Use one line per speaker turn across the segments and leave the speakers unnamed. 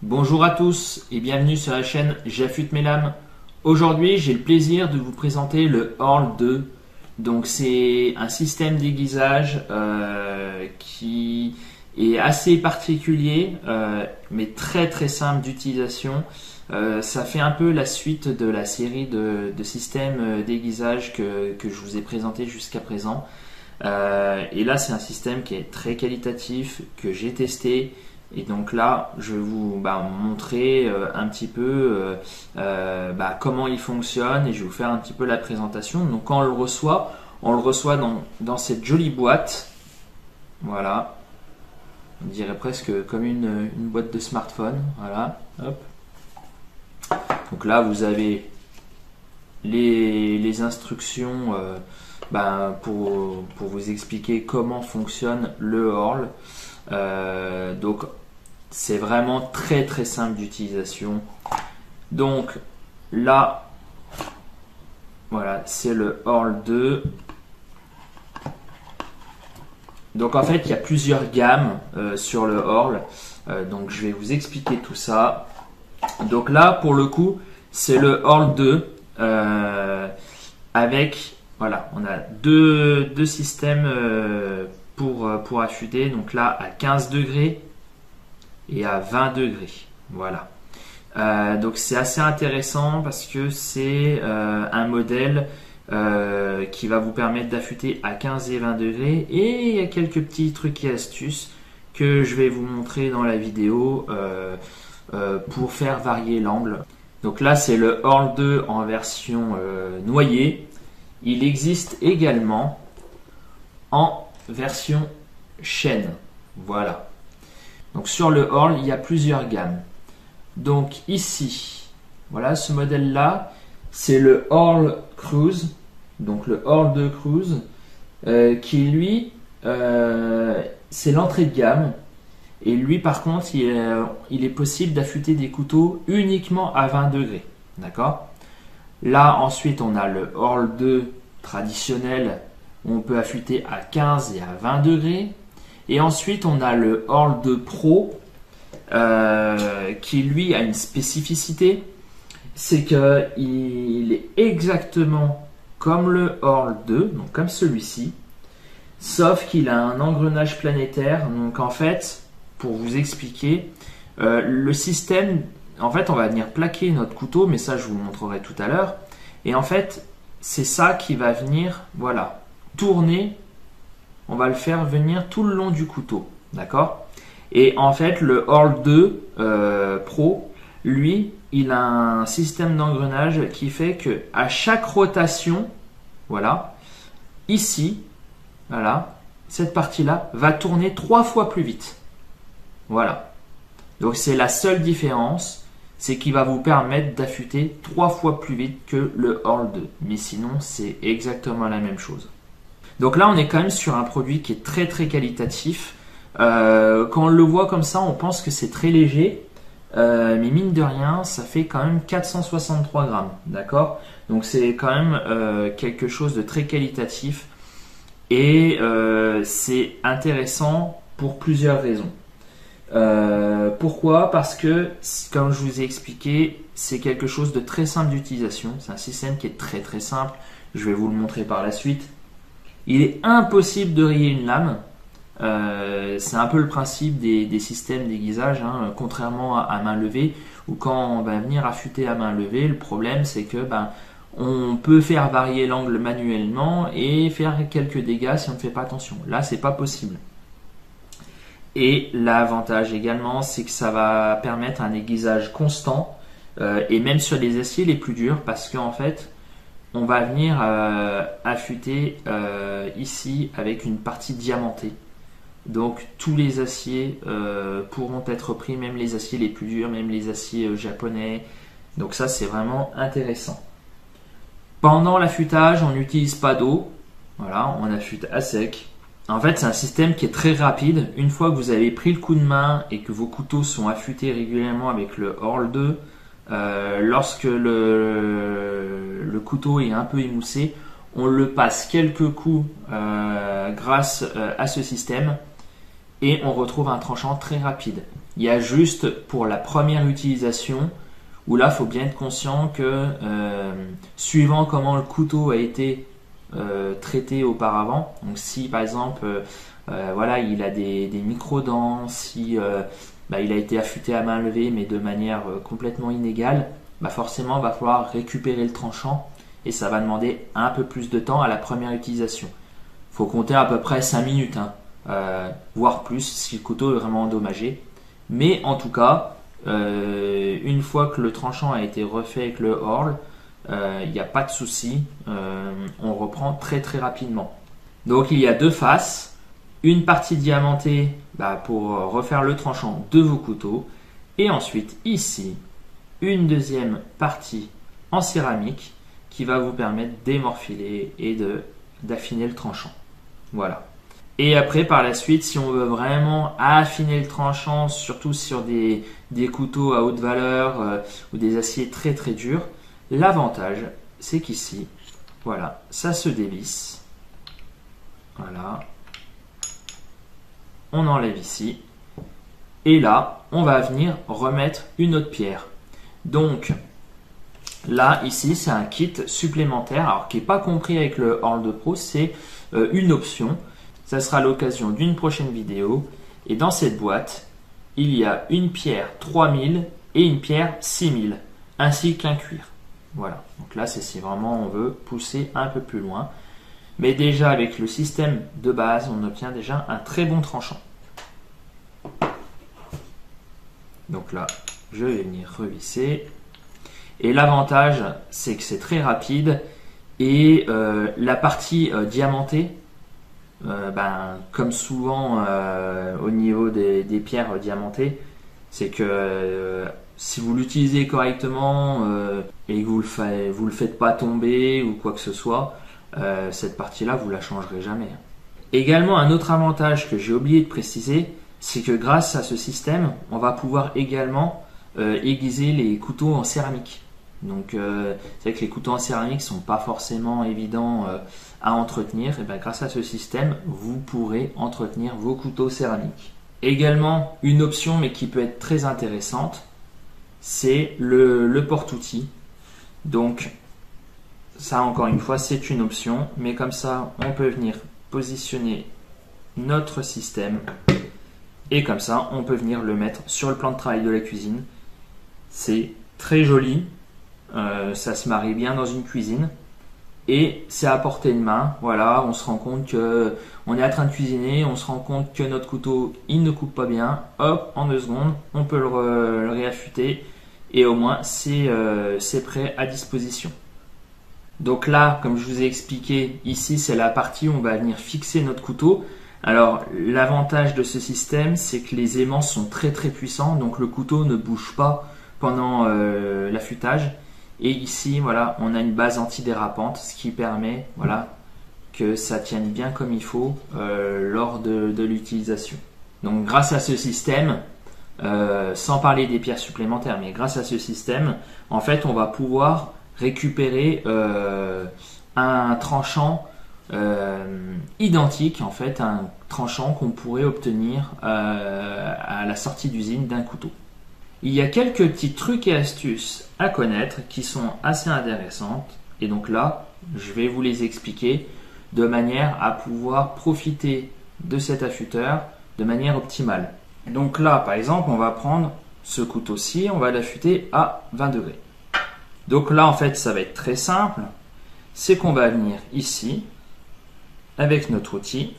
Bonjour à tous et bienvenue sur la chaîne J'affûte mes lames. Aujourd'hui, j'ai le plaisir de vous présenter le Orle 2. Donc, c'est un système d'aiguisage qui est assez particulier, mais très simple d'utilisation. Ça fait un peu la suite de la série de systèmes d'aiguisage que je vous ai présenté jusqu'à présent. Et là, c'est un système qui est très qualitatif, que j'ai testé. Et donc là, je vais vous montrer un petit peu comment il fonctionne et je vais vous faire un petit peu la présentation. Donc quand on le reçoit dans cette jolie boîte. Voilà. On dirait presque comme une boîte de smartphone. Voilà. Hop. Donc là, vous avez les instructions pour vous expliquer comment fonctionne le Orle. Donc c'est vraiment très simple d'utilisation. Donc là, voilà, c'est le Orle 2. Donc en fait, il y a plusieurs gammes sur le Orle. Donc je vais vous expliquer tout ça. Donc là, pour le coup, c'est le Orle 2 avec, voilà, on a deux systèmes pour affûter. Donc là, à 15 degrés et à 20 degrés. Voilà. Donc c'est assez intéressant parce que c'est un modèle qui va vous permettre d'affûter à 15 et 20 degrés. Et il y a quelques petits trucs et astuces que je vais vous montrer dans la vidéo pour faire varier l'angle. Donc là, c'est le Orle 2 en version noyée. Il existe également en version chaîne. Voilà. Donc sur le Orle, il y a plusieurs gammes. Donc ici, voilà, ce modèle-là, c'est le Orle Cruise. Donc le Orle 2 Cruise, qui lui, c'est l'entrée de gamme. Et lui, par contre, il est possible d'affûter des couteaux uniquement à 20 degrés. D'accord ? Là, ensuite, on a le Orle 2 traditionnel, où on peut affûter à 15 et à 20 degrés. Et ensuite, on a le Orle 2 Pro, qui lui a une spécificité. C'est qu'il est exactement comme le Orle 2, donc comme celui-ci, sauf qu'il a un engrenage planétaire. Donc en fait, pour vous expliquer, le système, en fait, on va venir plaquer notre couteau, mais ça je vous le montrerai tout à l'heure. Et en fait, c'est ça qui va venir, voilà, tourner. On va le faire venir tout le long du couteau, d'accord? Et en fait, le Orle 2 Pro, lui, il a un système d'engrenage qui fait que à chaque rotation, voilà, ici, voilà, cette partie-là va tourner 3 fois plus vite. Voilà. Donc c'est la seule différence, c'est qu'il va vous permettre d'affûter 3 fois plus vite que le Orle 2. Mais sinon, c'est exactement la même chose. Donc là, on est quand même sur un produit qui est très qualitatif. Quand on le voit comme ça, on pense que c'est très léger. Mais mine de rien, ça fait quand même 463 grammes. D'accord ? Donc c'est quand même quelque chose de très qualitatif. Et c'est intéressant pour plusieurs raisons. Pourquoi ? Parce que, comme je vous ai expliqué, c'est quelque chose de très simple d'utilisation. C'est un système qui est très simple. Je vais vous le montrer par la suite. Il est impossible de rayer une lame. C'est un peu le principe des systèmes d'aiguisage, hein, contrairement à main levée, où quand on va venir affûter à main levée, le problème c'est que on peut faire varier l'angle manuellement et faire quelques dégâts si on ne fait pas attention. Là, c'est pas possible. Et l'avantage également, c'est que ça va permettre un aiguisage constant et même sur les aciers les plus durs, parce qu'en fait, on va venir affûter ici avec une partie diamantée. Donc tous les aciers pourront être pris, même les aciers les plus durs, même les aciers japonais. Donc ça, c'est vraiment intéressant. Pendant l'affûtage, on n'utilise pas d'eau. Voilà, on affûte à sec. En fait, c'est un système qui est très rapide. Une fois que vous avez pris le coup de main et que vos couteaux sont affûtés régulièrement avec le Orle 2, lorsque le couteau est un peu émoussé, on le passe quelques coups grâce à ce système et on retrouve un tranchant très rapide. Il y a juste pour la première utilisation où là, il faut bien être conscient que suivant comment le couteau a été traité auparavant, donc si par exemple voilà, il a des micro-dents, si il a été affûté à main levée mais de manière complètement inégale, forcément il va falloir récupérer le tranchant et ça va demander un peu plus de temps à la première utilisation. Il faut compter à peu près 5 minutes, voire plus si le couteau est vraiment endommagé. Mais en tout cas, une fois que le tranchant a été refait avec le Horl, il n'y a pas de souci, on reprend très très rapidement. Donc il y a deux faces, une partie diamantée pour refaire le tranchant de vos couteaux, et ensuite ici, une deuxième partie en céramique qui va vous permettre d'émorphiler et d'affiner le tranchant. Voilà. Et après, par la suite, si on veut vraiment affiner le tranchant, surtout sur des couteaux à haute valeur ou des aciers très très durs, l'avantage, c'est qu'ici, voilà, ça se dévisse. Voilà. On enlève ici. Et là, on va venir remettre une autre pierre. Donc, là, ici, c'est un kit supplémentaire, alors qui n'est pas compris avec le Horl 2 Pro, c'est une option. Ça sera l'occasion d'une prochaine vidéo. Et dans cette boîte, il y a une pierre 3000 et une pierre 6000, ainsi qu'un cuir. Voilà. Donc là, c'est si vraiment on veut pousser un peu plus loin. Mais déjà, avec le système de base, on obtient déjà un très bon tranchant. Donc là, je vais venir revisser. Et l'avantage, c'est que c'est très rapide. Et la partie diamantée, comme souvent au niveau des pierres diamantées, c'est que si vous l'utilisez correctement et que vous le faites pas tomber ou quoi que ce soit, cette partie-là, vous la changerez jamais. Également, un autre avantage que j'ai oublié de préciser, c'est que grâce à ce système, on va pouvoir également aiguiser les couteaux en céramique. Donc, c'est vrai que les couteaux en céramique sont pas forcément évidents à entretenir. Et grâce à ce système, vous pourrez entretenir vos couteaux céramiques. Également, une option, mais qui peut être très intéressante, c'est le porte-outils. Donc, ça, encore une fois, c'est une option, mais comme ça, on peut venir positionner notre système et comme ça, on peut venir le mettre sur le plan de travail de la cuisine. C'est très joli. Ça se marie bien dans une cuisine et c'est à portée de main. Voilà, on se rend compte que on est en train de cuisiner, on se rend compte que notre couteau il ne coupe pas bien. Hop, en 2 secondes, on peut le réaffûter et au moins c'est prêt à disposition. Donc là, comme je vous ai expliqué, ici c'est la partie où on va venir fixer notre couteau. Alors l'avantage de ce système, c'est que les aimants sont très très puissants, donc le couteau ne bouge pas pendant l'affûtage. Et ici, voilà, on a une base antidérapante, ce qui permet, voilà, que ça tienne bien comme il faut lors de l'utilisation. Donc, grâce à ce système, sans parler des pierres supplémentaires, mais grâce à ce système, en fait, on va pouvoir récupérer un tranchant identique, en fait, un tranchant qu'on pourrait obtenir à la sortie d'usine d'un couteau. Il y a quelques petits trucs et astuces à connaître qui sont assez intéressantes et donc là, je vais vous les expliquer de manière à pouvoir profiter de cet affûteur de manière optimale. Donc là, par exemple, on va prendre ce couteau-ci, on va l'affûter à 20 degrés. Donc là, en fait, ça va être très simple. C'est qu'on va venir ici avec notre outil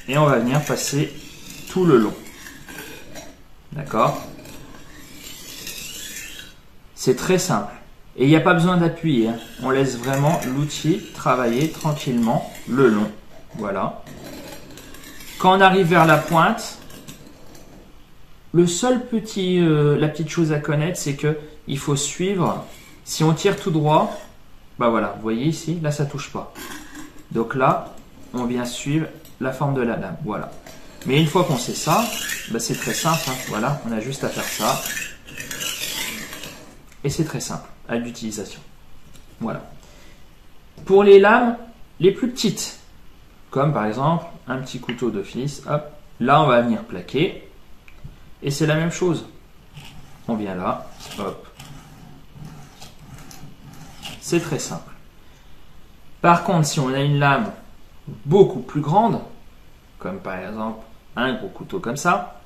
et on va venir passer tout le long. D'accord? C'est très simple. Et il n'y a pas besoin d'appuyer. On laisse vraiment l'outil travailler tranquillement le long. Voilà. Quand on arrive vers la pointe, la petite chose à connaître, c'est que il faut suivre. Si on tire tout droit, voilà, vous voyez ici, là ça touche pas. Donc là, on vient suivre la forme de la lame. Voilà. Mais une fois qu'on sait ça, c'est très simple. Voilà, on a juste à faire ça. Et c'est très simple à l'utilisation. Voilà. Pour les lames les plus petites, comme par exemple un petit couteau d'office, hop, Là, on va venir plaquer. Et c'est la même chose. On vient là, hop. C'est très simple. Par contre, si on a une lame beaucoup plus grande, comme par exemple un gros couteau comme ça,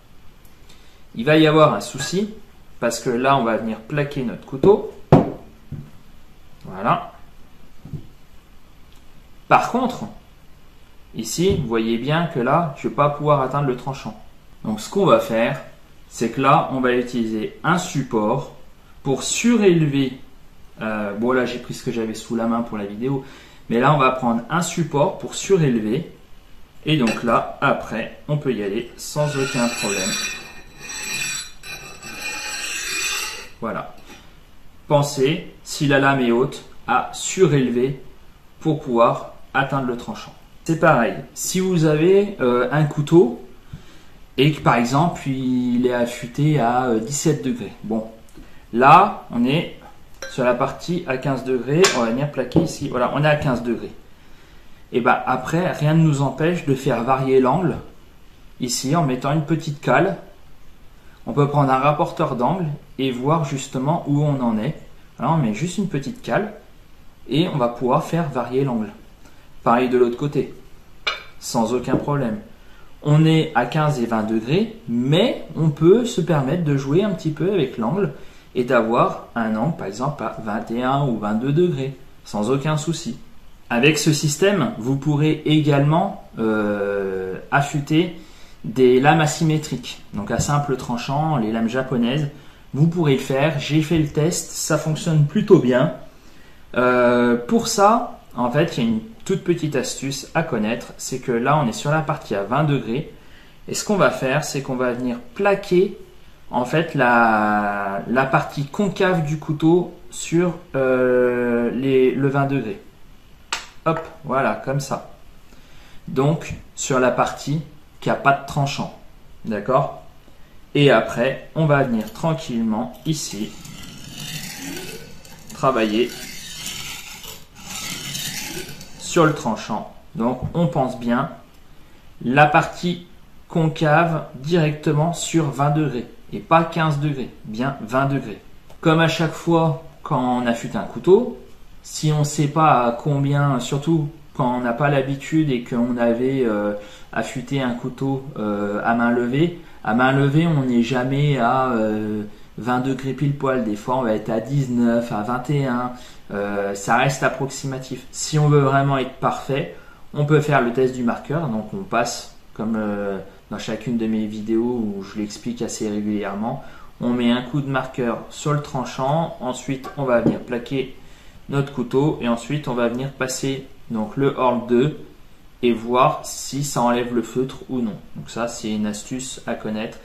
il va y avoir un souci, parce que là, on va venir plaquer notre couteau. Voilà. Par contre, ici, vous voyez bien que là, je ne vais pas pouvoir atteindre le tranchant. Donc, ce qu'on va faire, c'est que là, on va utiliser un support pour surélever. Bon, là, j'ai pris ce que j'avais sous la main pour la vidéo. Mais là, on va prendre un support pour surélever. Et donc là, après, on peut y aller sans aucun problème. Voilà. Pensez, si la lame est haute, à surélever pour pouvoir atteindre le tranchant. C'est pareil. Si vous avez un couteau et que par exemple, il est affûté à 17 degrés. Bon, là, on est sur la partie à 15 degrés. On va venir plaquer ici. Voilà, on est à 15 degrés. Et bien après, rien ne nous empêche de faire varier l'angle ici en mettant une petite cale. On peut prendre un rapporteur d'angle et voir justement où on en est. Alors on met juste une petite cale et on va pouvoir faire varier l'angle. Pareil de l'autre côté, sans aucun problème. On est à 15 et 20 degrés, mais on peut se permettre de jouer un petit peu avec l'angle et d'avoir un angle par exemple à 21 ou 22 degrés, sans aucun souci. Avec ce système, vous pourrez également affûter des lames asymétriques, donc à simple tranchant, les lames japonaises. Vous pourrez le faire, j'ai fait le test, ça fonctionne plutôt bien. Pour ça, en fait, il y a une toute petite astuce à connaître, c'est que là, on est sur la partie à 20 degrés. Et ce qu'on va faire, c'est qu'on va venir plaquer en fait la partie concave du couteau sur le 20 degrés. Hop, voilà, comme ça. Donc, sur la partie qui n'a pas de tranchant. D'accord? Et après, on va venir tranquillement ici travailler sur le tranchant. Donc, on pense bien la partie concave directement sur 20 degrés et pas 15 degrés, bien 20 degrés. Comme à chaque fois quand on affûte un couteau, si on ne sait pas à combien, surtout quand on n'a pas l'habitude et qu'on avait affûté un couteau à main levée, on n'est jamais à 20 degrés pile poil. Des fois, on va être à 19, à 21. Ça reste approximatif. Si on veut vraiment être parfait, on peut faire le test du marqueur. Donc, on passe, comme dans chacune de mes vidéos où je l'explique assez régulièrement, on met un coup de marqueur sur le tranchant. Ensuite, on va venir plaquer notre couteau et ensuite, on va venir passer donc le Horl 2 et voir si ça enlève le feutre ou non. Donc ça, c'est une astuce à connaître.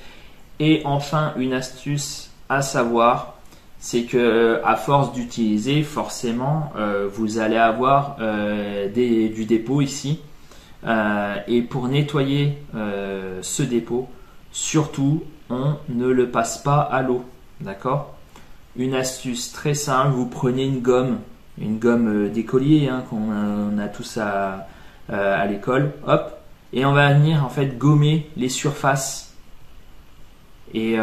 Et enfin, une astuce à savoir, c'est que à force d'utiliser, forcément, vous allez avoir du dépôt ici. Et pour nettoyer ce dépôt, surtout, on ne le passe pas à l'eau. D'accord? Une astuce très simple, vous prenez une gomme d'écolier qu'on a tous à l'école, hop, et on va venir en fait gommer les surfaces et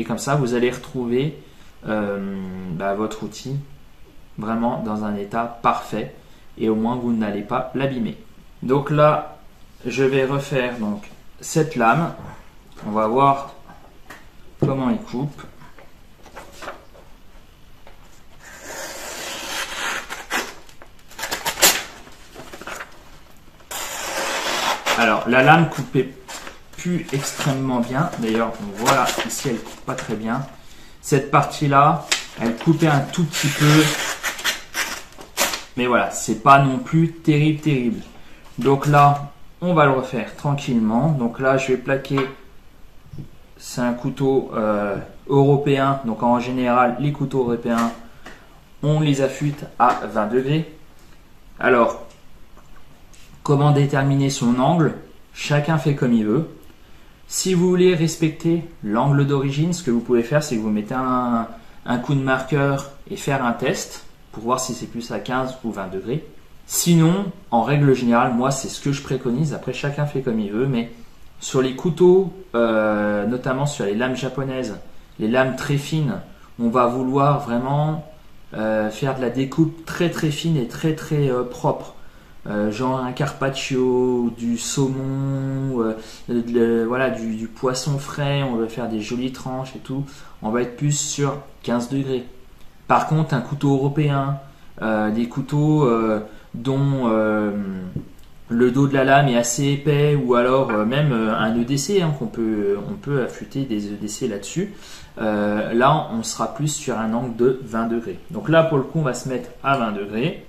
comme ça vous allez retrouver votre outil vraiment dans un état parfait et au moins vous n'allez pas l'abîmer. Donc là je vais refaire donc cette lame, on va voir comment il coupe. Alors la lame coupait plus extrêmement bien, d'ailleurs voilà ici elle coupe pas très bien. Cette partie là elle coupait un tout petit peu, mais voilà c'est pas non plus terrible. Donc là on va le refaire tranquillement. Donc là je vais plaquer, c'est un couteau européen, donc en général les couteaux européens on les affûte à 20 degrés. Alors comment déterminer son angle? Chacun fait comme il veut. Si vous voulez respecter l'angle d'origine, ce que vous pouvez faire, c'est que vous mettez un coup de marqueur et faire un test pour voir si c'est plus à 15 ou 20 degrés. Sinon, en règle générale, moi c'est ce que je préconise. Après, chacun fait comme il veut, mais sur les couteaux, notamment sur les lames japonaises, les lames très fines, on va vouloir vraiment faire de la découpe très très fine et très très propre. Genre un carpaccio, du saumon, voilà, du poisson frais, on va faire des jolies tranches et tout. On va être plus sur 15 degrés. Par contre, un couteau européen, des couteaux dont le dos de la lame est assez épais, ou alors même un EDC, hein, on peut affûter des EDC là-dessus. Là, on sera plus sur un angle de 20 degrés. Donc là, pour le coup, on va se mettre à 20 degrés.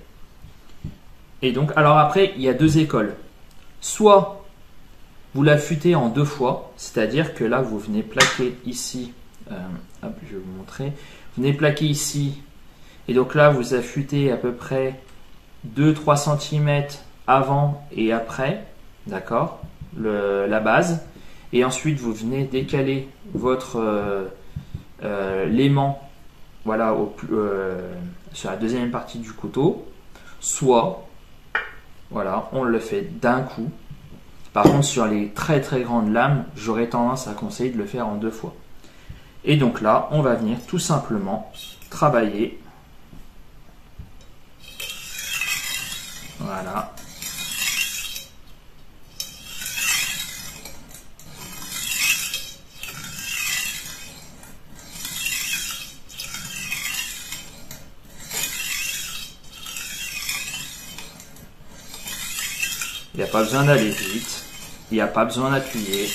Et donc, alors après, il y a deux écoles. Soit vous l'affûtez en deux fois, c'est-à-dire que là, vous venez plaquer ici. Hop, je vais vous montrer. Vous venez plaquer ici. Et donc là, vous affûtez à peu près 2-3 cm avant et après, d'accord, la base. Et ensuite, vous venez décaler votre l'aimant, voilà, sur la deuxième partie du couteau. Soit, voilà, on le fait d'un coup. Par contre, sur les très très grandes lames, j'aurais tendance à conseiller de le faire en deux fois. Et donc là, on va venir tout simplement travailler. Voilà. Il n'y a pas besoin d'aller vite, il n'y a pas besoin d'appuyer.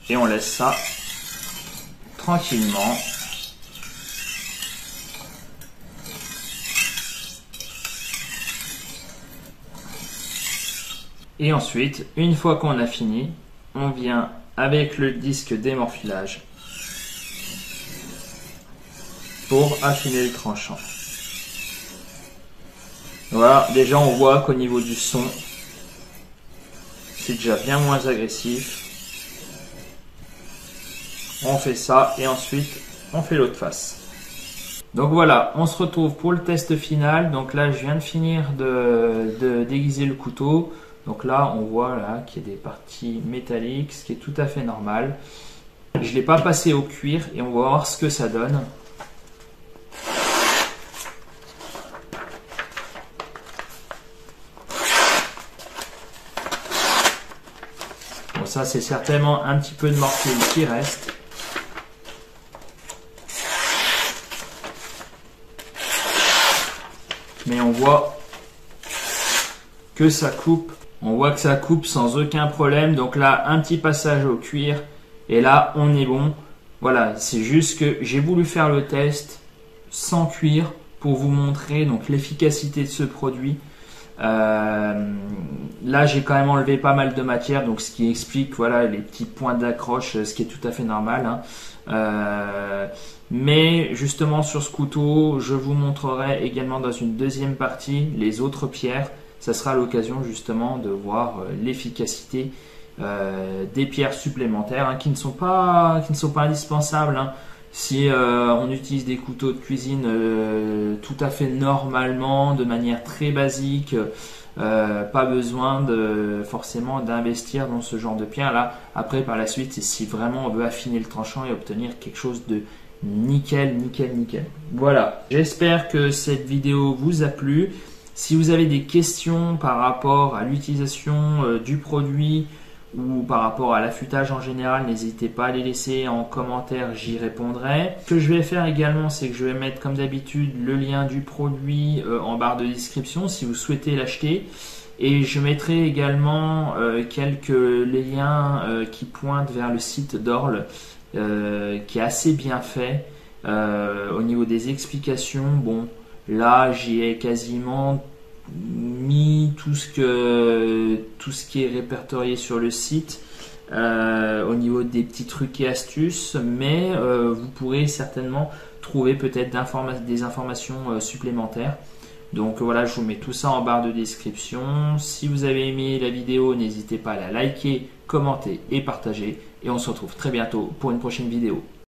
Et on laisse ça tranquillement. Et ensuite, une fois qu'on a fini, on vient avec le disque démorphilage pour affiner le tranchant. Voilà, déjà on voit qu'au niveau du son, c'est déjà bien moins agressif. On fait ça et ensuite on fait l'autre face. Donc voilà, on se retrouve pour le test final. Donc là, je viens de finir de déguiser le couteau. Donc là, on voit là qu'il y a des parties métalliques, ce qui est tout à fait normal. Je ne l'ai pas passé au cuir et on va voir ce que ça donne. Bon, ça c'est certainement un petit peu de mortier qui reste. Mais on voit que ça coupe. On voit que ça coupe sans aucun problème. Donc là, un petit passage au cuir. Et là, on est bon. Voilà, c'est juste que j'ai voulu faire le test sans cuir pour vous montrer donc l'efficacité de ce produit. Là, j'ai quand même enlevé pas mal de matière, donc ce qui explique voilà les petits points d'accroche, ce qui est tout à fait normal, hein. Mais justement sur ce couteau, je vous montrerai également dans une deuxième partie les autres pierres. Ça sera l'occasion justement de voir l'efficacité des pierres supplémentaires, hein, qui ne sont pas indispensables, hein. Si on utilise des couteaux de cuisine tout à fait normalement, de manière très basique, pas besoin forcément d'investir dans ce genre de pierre là. Après, par la suite, c'est si vraiment on veut affiner le tranchant et obtenir quelque chose de nickel. Voilà, j'espère que cette vidéo vous a plu. Si vous avez des questions par rapport à l'utilisation du produit ou par rapport à l'affûtage en général, n'hésitez pas à les laisser en commentaire, j'y répondrai. Ce que je vais faire également, c'est que je vais mettre comme d'habitude le lien du produit en barre de description si vous souhaitez l'acheter. Et je mettrai également quelques liens qui pointent vers le site d'Orle, qui est assez bien fait au niveau des explications. Bon, là j'y ai quasiment mis tout ce qui est répertorié sur le site au niveau des petits trucs et astuces, mais vous pourrez certainement trouver peut-être des informations supplémentaires. Donc voilà, je vous mets tout ça en barre de description. Si vous avez aimé la vidéo, n'hésitez pas à la liker, commenter et partager. Et on se retrouve très bientôt pour une prochaine vidéo.